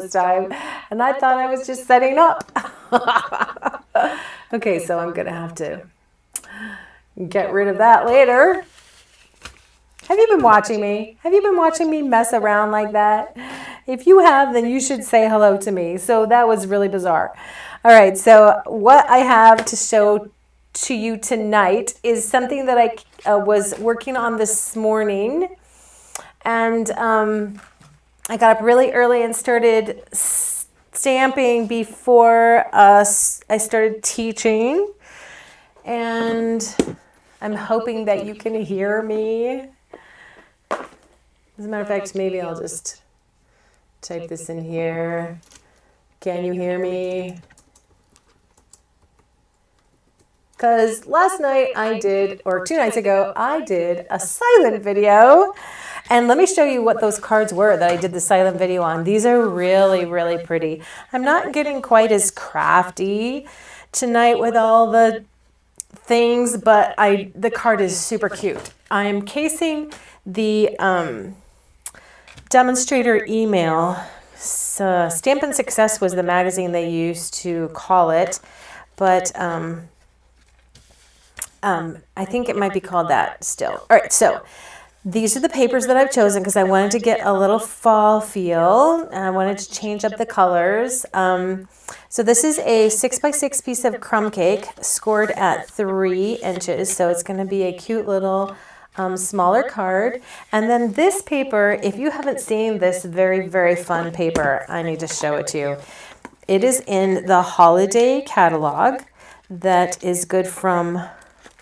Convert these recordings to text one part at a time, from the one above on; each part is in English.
this time, and I thought I was just setting up. Okay, so I'm gonna have to get rid of that later. Have you been watching me? Have you been watching me mess around like that? If you have, then you should say hello to me. So that was really bizarre. All right, so what I have to show to you tonight is something that I was working on this morning. And I got up really early and started stamping before I started teaching. And I'm hoping that you can hear me. As a matter of fact, maybe I'll just type this in here. Can you hear me? Because last night I did, or 2 nights ago, I did a silent video. And let me show you what those cards were that I did the silent video on. These are really, really pretty. I'm not getting quite as crafty tonight with all the things, but the card is super cute. I'm casing the demonstrator email. Stampin' Success was the magazine they used to call it, but I think it might be called that still. All right, so these are the papers that I've chosen because I wanted to get a little fall feel, and I wanted to change up the colors. So this is a 6x6 piece of crumb cake scored at 3 inches, so it's going to be a cute little smaller card. And then this paper, if you haven't seen this very, very fun paper, I need to show it to you. It is in the holiday catalog that is good from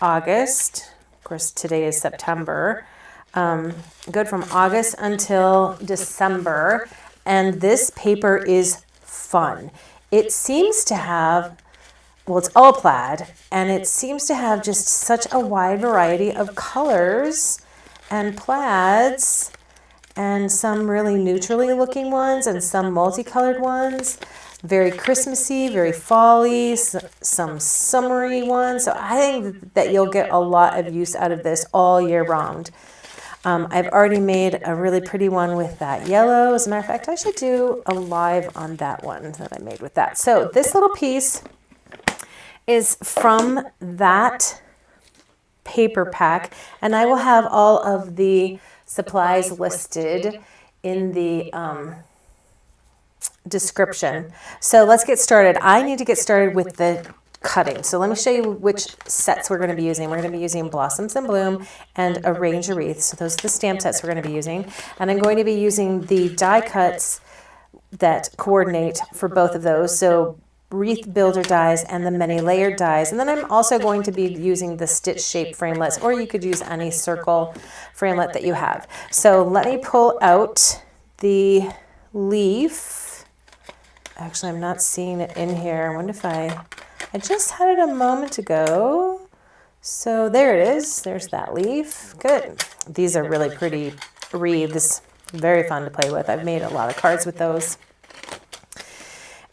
August. Of course, today is September. Good from August until December. And this paper is fun. It seems to have, well, it's all plaid, and it seems to have just such a wide variety of colors and plaids, and some really neutrally looking ones and some multicolored ones. Very Christmassy, very fall-y, some summery ones. So I think that you'll get a lot of use out of this all year round. I've already made a really pretty one with that yellow. As a matter of fact, I should do a live on that one that I made with that. So this little piece is from that paper pack, and I will have all of the supplies listed in the description. So let's get started. I need to get started with the cutting. So let me show you which sets we're going to be using. We're going to be using Blossoms in Bloom and Arrange a Wreath. So those are the stamp sets we're going to be using. And I'm going to be using the die cuts that coordinate for both of those. So Wreath Builder dies and the many layered dies. And then I'm also going to be using the stitch shape framelets, or you could use any circle framelit that you have. So let me pull out the leaf. Actually, I'm not seeing it in here. I wonder if I just had it a moment ago. So there it is. There's that leaf. Good. These are really pretty wreaths. Very fun to play with. I've made a lot of cards with those.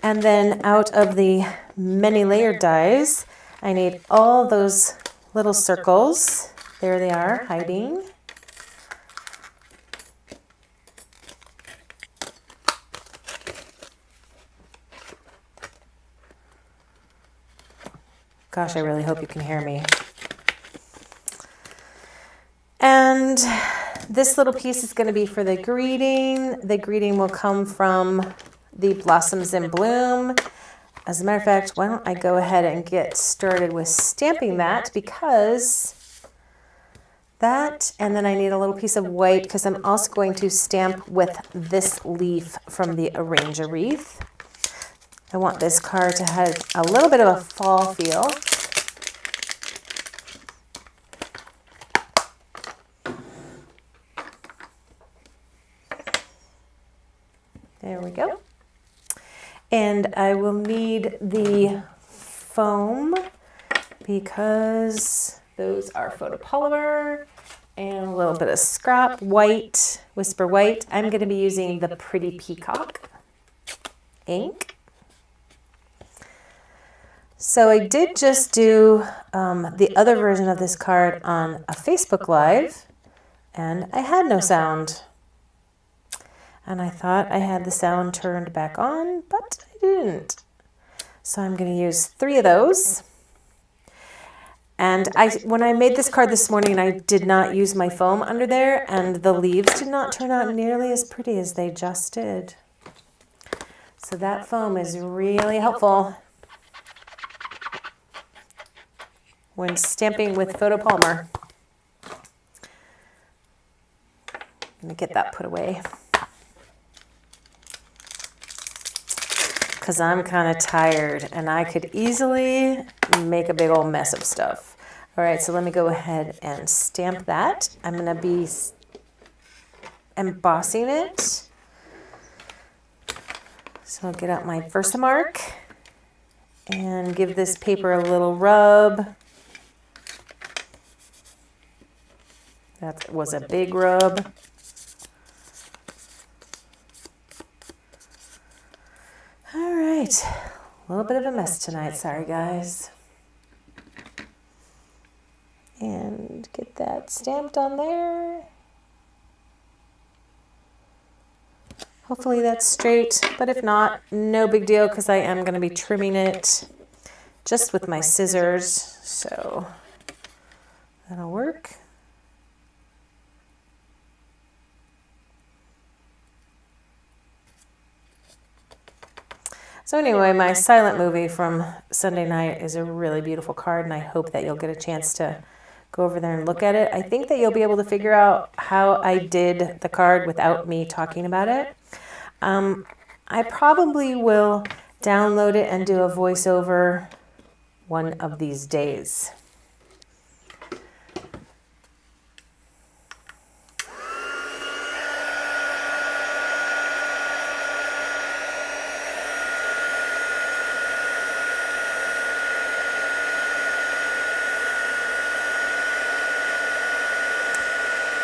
And then out of the many layered dies, I need all those little circles. There they are, hiding. Gosh, I really hope you can hear me. And this little piece is going to be for the greeting. The greeting will come from the Blossoms in Bloom. As a matter of fact, why don't I go ahead and get started with stamping that, because that, and then I need a little piece of white because I'm also going to stamp with this leaf from the Arrange a Wreath. I want this card to have a little bit of a fall feel. There we go. And I will need the foam because those are photopolymer, and a little bit of scrap white, Whisper White. I'm going to be using the Pretty Peacock ink. So I did just do the other version of this card on a Facebook Live, and I had no sound. And I thought I had the sound turned back on, but I didn't. So I'm going to use 3 of those. And when I made this card this morning, I did not use my foam under there, and the leaves did not turn out nearly as pretty as they just did. So that foam is really helpful when stamping with photopolymer. Let me get that put away, because I'm kind of tired and I could easily make a big old mess of stuff. All right, so let me go ahead and stamp that. I'm going to be embossing it. So I'll get out my Versamark and give this paper a little rub. That was a big rub. All right, a little bit of a mess tonight, sorry guys. And get that stamped on there. Hopefully that's straight, but if not, no big deal, because I am going to be trimming it just with my scissors, so that'll work. So anyway, my silent movie from Sunday night is a really beautiful card, and I hope that you'll get a chance to go over there and look at it. I think that you'll be able to figure out how I did the card without me talking about it. I probably will download it and do a voiceover one of these days.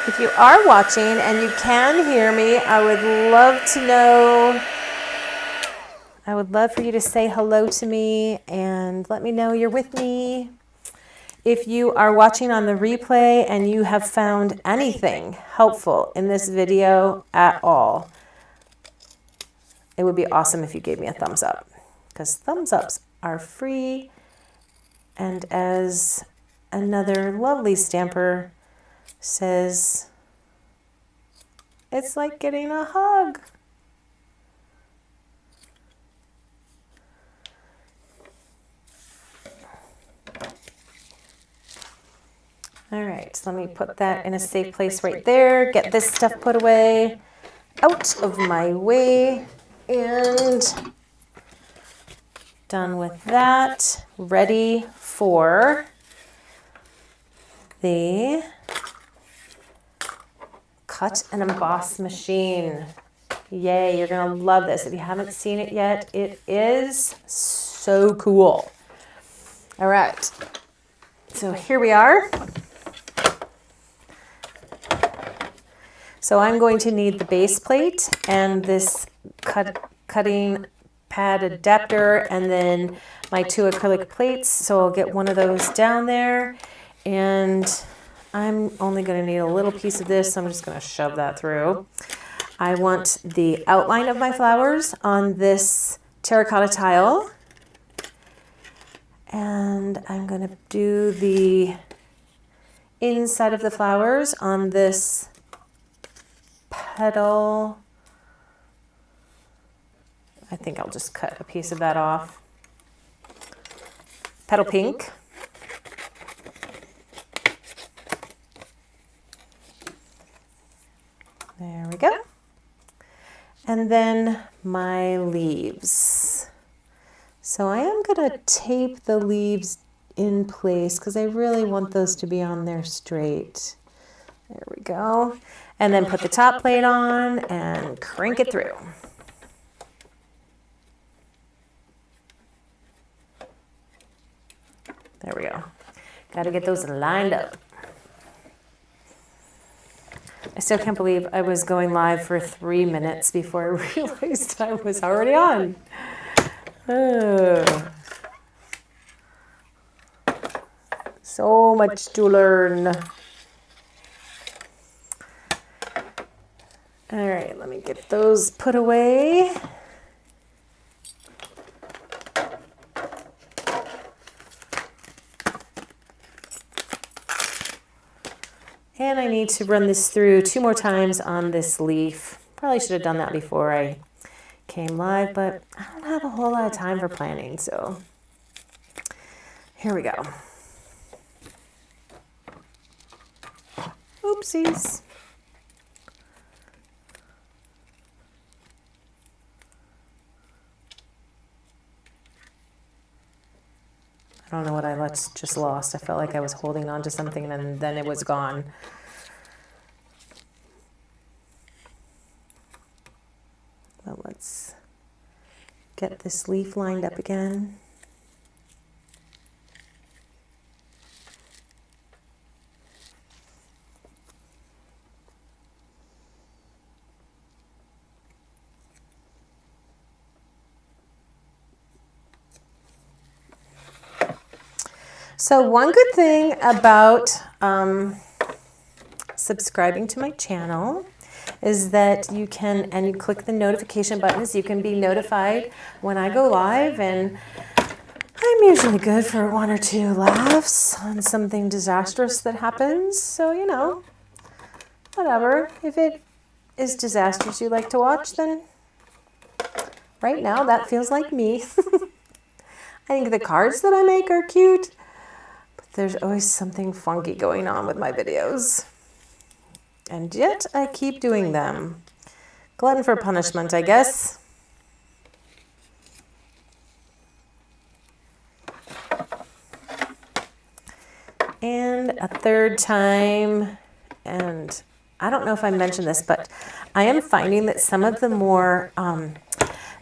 If you are watching and you can hear me, I would love to know. I would love for you to say hello to me and let me know you're with me. If you are watching on the replay and you have found anything helpful in this video at all, it would be awesome if you gave me a thumbs up, because thumbs ups are free. And as another lovely stamper says, it's like getting a hug. All right, so let me put that in a safe place right there. Get this stuff put away, out of my way, and done with that. Ready for the cut and emboss machine. Yay, you're gonna love this. If you haven't seen it yet, it is so cool. All right, so here we are. So I'm going to need the base plate and this cutting pad adapter, and then my 2 acrylic plates. So I'll get one of those down there, and I'm only going to need a little piece of this, so I'm just going to shove that through. I want the outline of my flowers on this terracotta tile, and I'm going to do the inside of the flowers on this petal. I think I'll just cut a piece of that off. Petal pink. There we go. And then my leaves. So I am going to tape the leaves in place because I really want those to be on there straight. There we go. And then put the top plate on and crank it through. There we go. Got to get those lined up. I still can't believe I was going live for 3 minutes before I realized I was already on. Oh. So much to learn. All right, let me get those put away. And I need to run this through 2 more times on this leaf. Probably should have done that before I came live, but I don't have a whole lot of time for planning, so here we go. Oopsies. I don't know what I just lost. I felt like I was holding on to something and then it was gone. But let's get this leaf lined up again. So one good thing about subscribing to my channel is that you can, and you click the notification buttons, you can be notified when I go live, and I'm usually good for 1 or 2 laughs on something disastrous that happens. So, you know, whatever. If it is disastrous you like to watch, then right now that feels like me. I think the cards that I make are cute. There's always something funky going on with my videos. And yet I keep doing them. Glutton for punishment, I guess. And a third time, and I don't know if I mentioned this, but I am finding that some of the more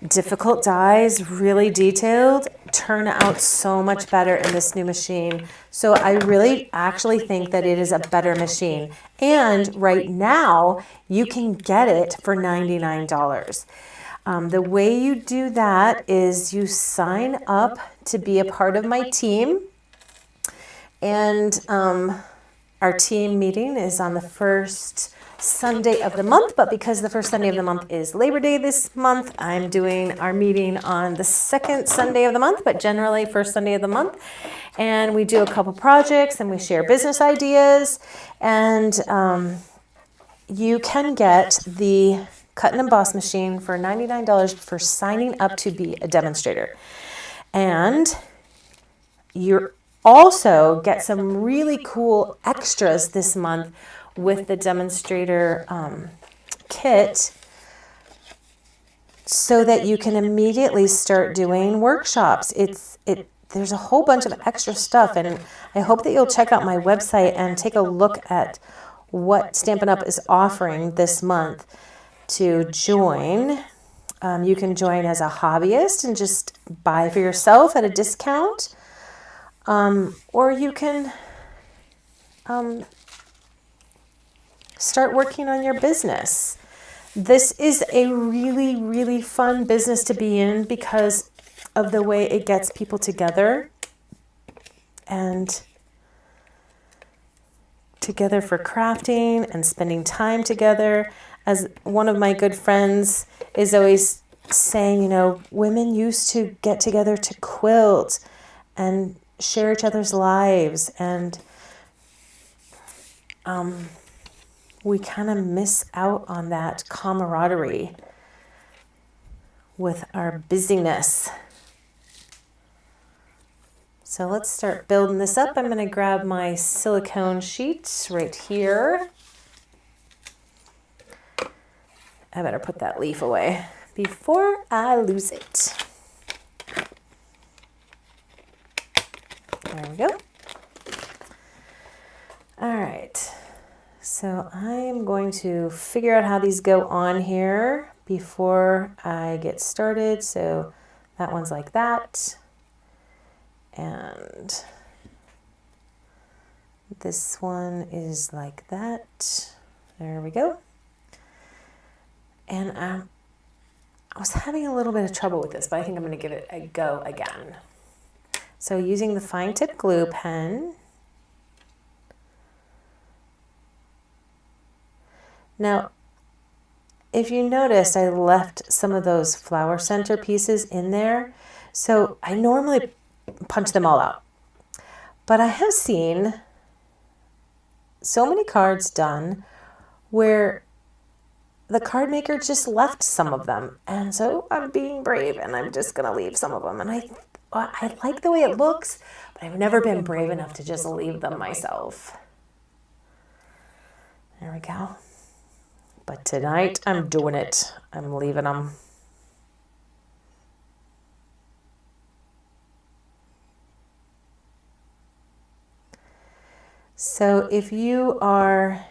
difficult dies, really detailed, turn out so much better in this new machine. So I really actually think that it is a better machine. And right now, you can get it for $99. The way you do that is you sign up to be a part of my team. And our team meeting is on the first Sunday of the month, but because the first Sunday of the month is Labor Day this month, I'm doing our meeting on the second Sunday of the month, but generally first Sunday of the month. And we do a couple projects and we share business ideas. And you can get the cut and emboss machine for $99 for signing up to be a demonstrator. And you're also get some really cool extras this month with the demonstrator kit, so that you can immediately start doing workshops. There's a whole bunch of extra stuff, and I hope that you'll check out my website and take a look at what Stampin' Up! Is offering this month to join. You can join as a hobbyist and just buy for yourself at a discount. Or you can start working on your business. This is a really, really fun business to be in because of the way it gets people together and together for crafting and spending time together. As one of my good friends is always saying, you know, women used to get together to quilt and share each other's lives, and we kind of miss out on that camaraderie with our busyness. So let's start building this up. I'm going to grab my silicone sheet right here. I better put that leaf away before I lose it. There we go. All right. So I'm going to figure out how these go on here before I get started. So that one's like that. And this one is like that. There we go. And I was having a little bit of trouble with this, but I think I'm going to give it a go again. So using the fine tip glue pen. Now, if you noticed, I left some of those flower center pieces in there. So I normally punch them all out. But I have seen so many cards done where the card maker just left some of them. And so I'm being brave and I'm just going to leave some of them. And I like the way it looks, but I've never been brave enough to just leave them myself. There we go. But tonight I'm doing it. I'm leaving them. So if you are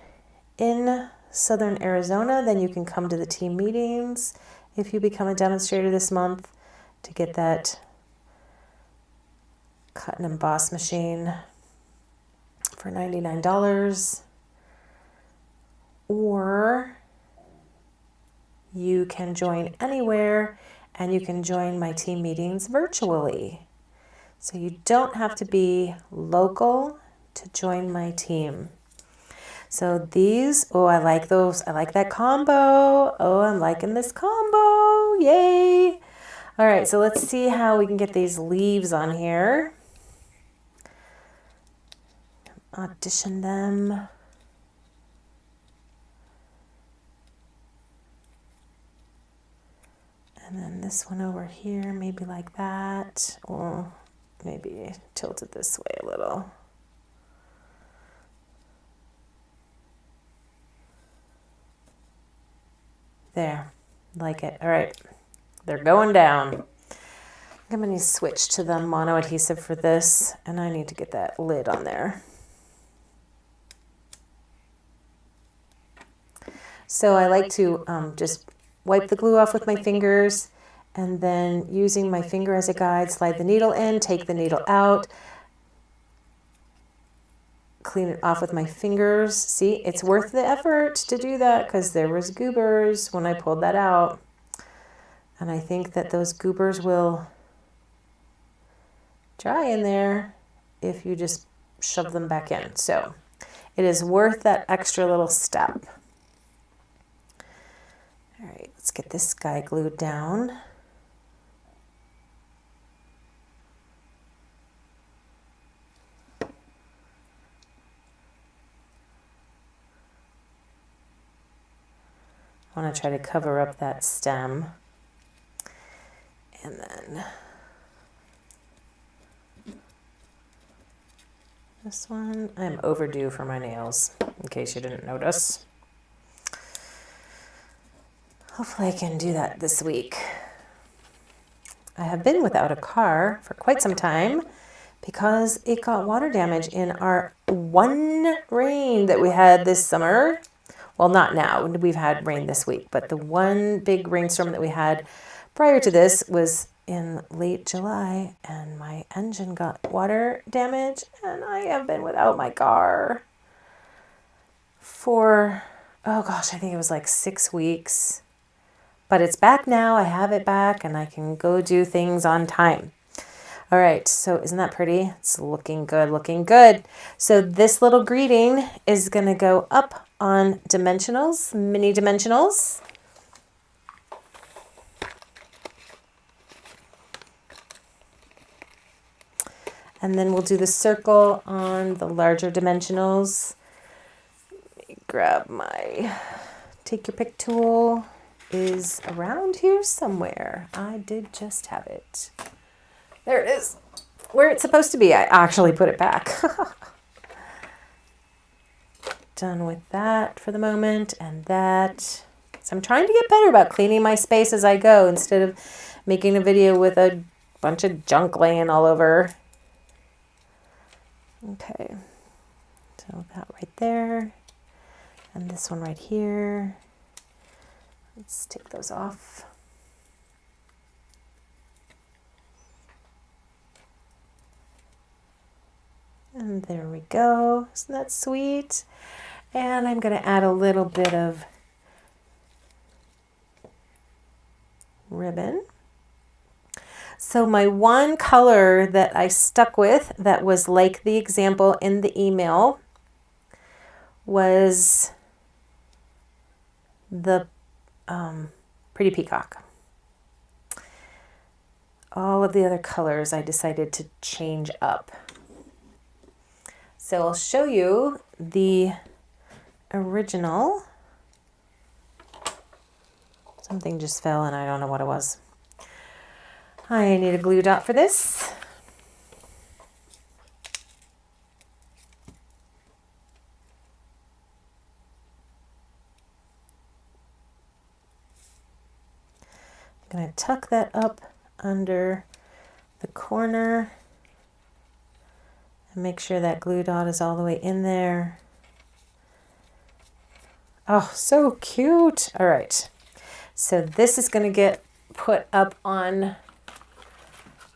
in Southern Arizona, then you can come to the team meetings if you become a demonstrator this month to get that cut and emboss machine for $99. Or you can join anywhere and you can join my team meetings virtually. So you don't have to be local to join my team. So these, oh, I like those. I like that combo. Oh, I'm liking this combo. Yay. All right, so let's see how we can get these leaves on here. Audition them. And then this one over here, maybe like that, or maybe tilt it this way a little. There, like it. All right, they're going down. I'm going to switch to the mono adhesive for this, and I need to get that lid on there. So I like to just wipe the glue off with my fingers, and then using my finger as a guide, slide the needle in, take the needle out, clean it off with my fingers. See, it's worth the effort to do that because there was goobers when I pulled that out. And I think that those goobers will dry in there if you just shove them back in. So it is worth that extra little step. All right, let's get this guy glued down. I want to try to cover up that stem. And then this one, I'm overdue for my nails, in case you didn't notice. Hopefully I can do that this week. I have been without a car for quite some time because it got water damage in our one rain that we had this summer. Well, not now. We've had rain this week, but the one big rainstorm that we had prior to this was in late July, and my engine got water damage, and I have been without my car for, oh gosh, I think it was like 6 weeks. But it's back now. I have it back, and I can go do things on time. All right, so isn't that pretty? It's looking good, looking good. So this little greeting is going to go up on dimensionals, mini dimensionals. And then we'll do the circle on the larger dimensionals. Let me grab my take your pick tool. Is around here somewhere. I did just have it. There it is. Where it's supposed to be. I actually put it back. Done with that for the moment, and that. So I'm trying to get better about cleaning my space as I go instead of making a video with a bunch of junk laying all over. Okay. So that right there. And this one right here. Let's take those off. And there we go. Isn't that sweet? And I'm going to add a little bit of ribbon. So my one color that I stuck with that was like the example in the email was the Pretty Peacock. All of the other colors I decided to change up. So I'll show you the original. Something just fell and I don't know what it was. I need a glue dot for this. I'm going to tuck that up under the corner and make sure that glue dot is all the way in there. Oh, so cute. All right. So this is going to get put up on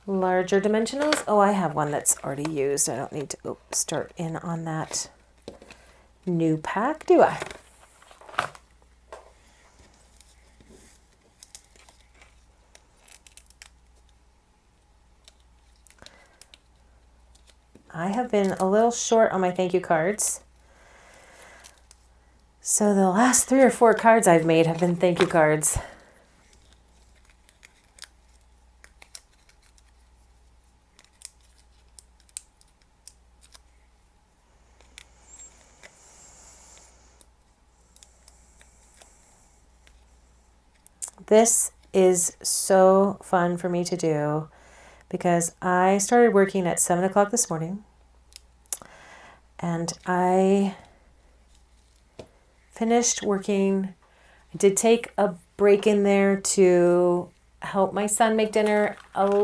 larger dimensionals. Oh, I have one that's already used. I don't need to start in on that new pack, do I? I have been a little short on my thank you cards. So the last 3 or 4 cards I've made have been thank you cards. This is so fun for me to do because I started working at 7 o'clock this morning and I finished working. I did take a break in there to help my son make dinner,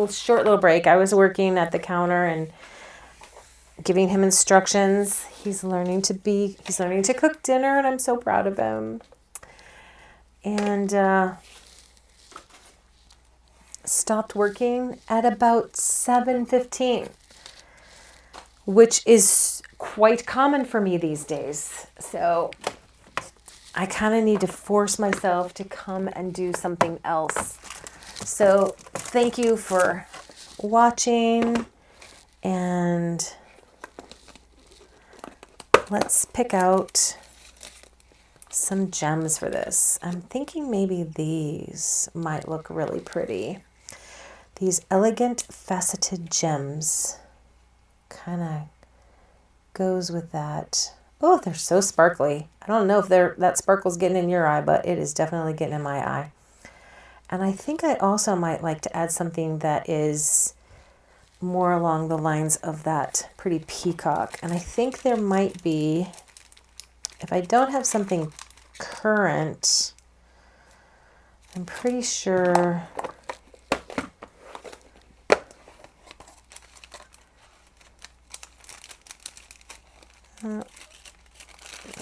short little break. I was working at the counter and giving him instructions. He's learning to cook dinner and I'm so proud of him. And stopped working at about 7:15, which is quite common for me these days. So I kind of need to force myself to come and do something else. So thank you for watching, and let's pick out some gems for this. I'm thinking maybe these might look really pretty. These elegant faceted gems kind of goes with that. Oh, they're so sparkly. I don't know if that sparkle's getting in your eye, but it is definitely getting in my eye. And I think I also might like to add something that is more along the lines of that Pretty Peacock. And I think there might be, if I don't have something current, I'm pretty sure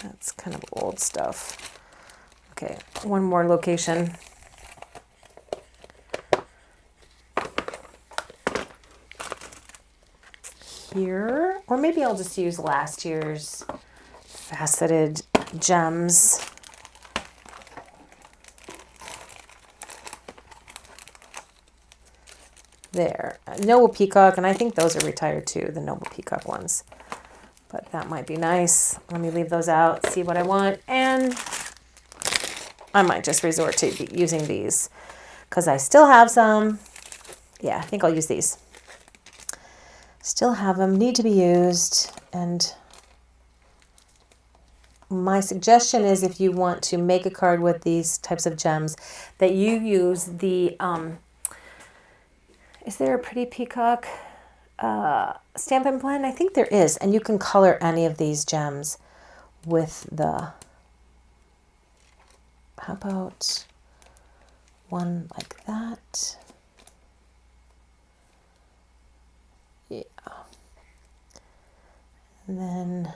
that's kind of old stuff. Okay, one more location. Here, or maybe I'll just use last year's faceted gems. There, Noble Peacock, and I think those are retired too, the Noble Peacock ones. But that might be nice. Let me leave those out, see what I want, and I might just resort to using these because I still have some. Yeah, I think I'll use these. Still have them, need to be used, and my suggestion is if you want to make a card with these types of gems, that you use the, is there a Pretty Peacock Stampin' Blend? I think there is, and you can color any of these gems with the, how about one like that? Yeah. And then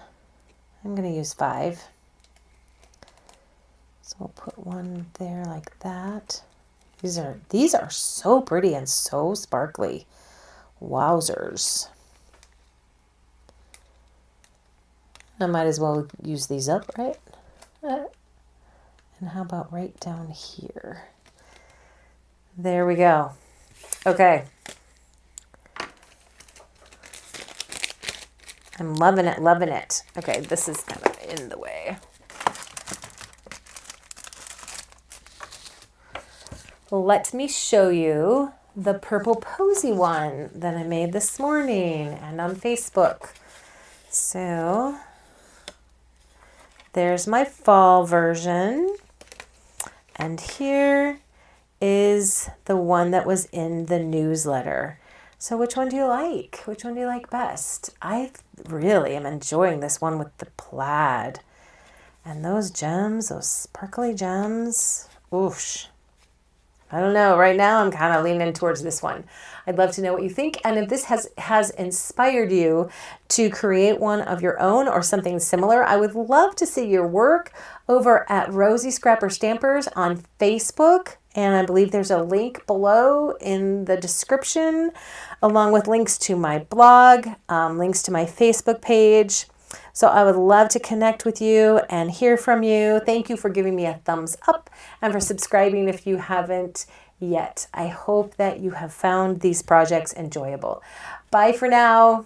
I'm going to use 5. So we'll put one there like that. These are so pretty and so sparkly. Wowzers. I might as well use these up, right? And how about right down here? There we go. Okay. I'm loving it, loving it. Okay, this is kind of in the way. let me show you the purple posy one that I made this morning and on Facebook. So there's my fall version. And here is the one that was in the newsletter. So which one do you like? Which one do you like best? I really am enjoying this one with the plaid. And those gems, those sparkly gems, oosh. I don't know. Right now, I'm kind of leaning towards this one. I'd love to know what you think. And if this has inspired you to create one of your own or something similar, I would love to see your work over at Rosie Scrapper Stampers on Facebook. And I believe there's a link below in the description, along with links to my blog, links to my Facebook page. So I would love to connect with you and hear from you. Thank you for giving me a thumbs up and for subscribing if you haven't yet. I hope that you have found these projects enjoyable. Bye for now.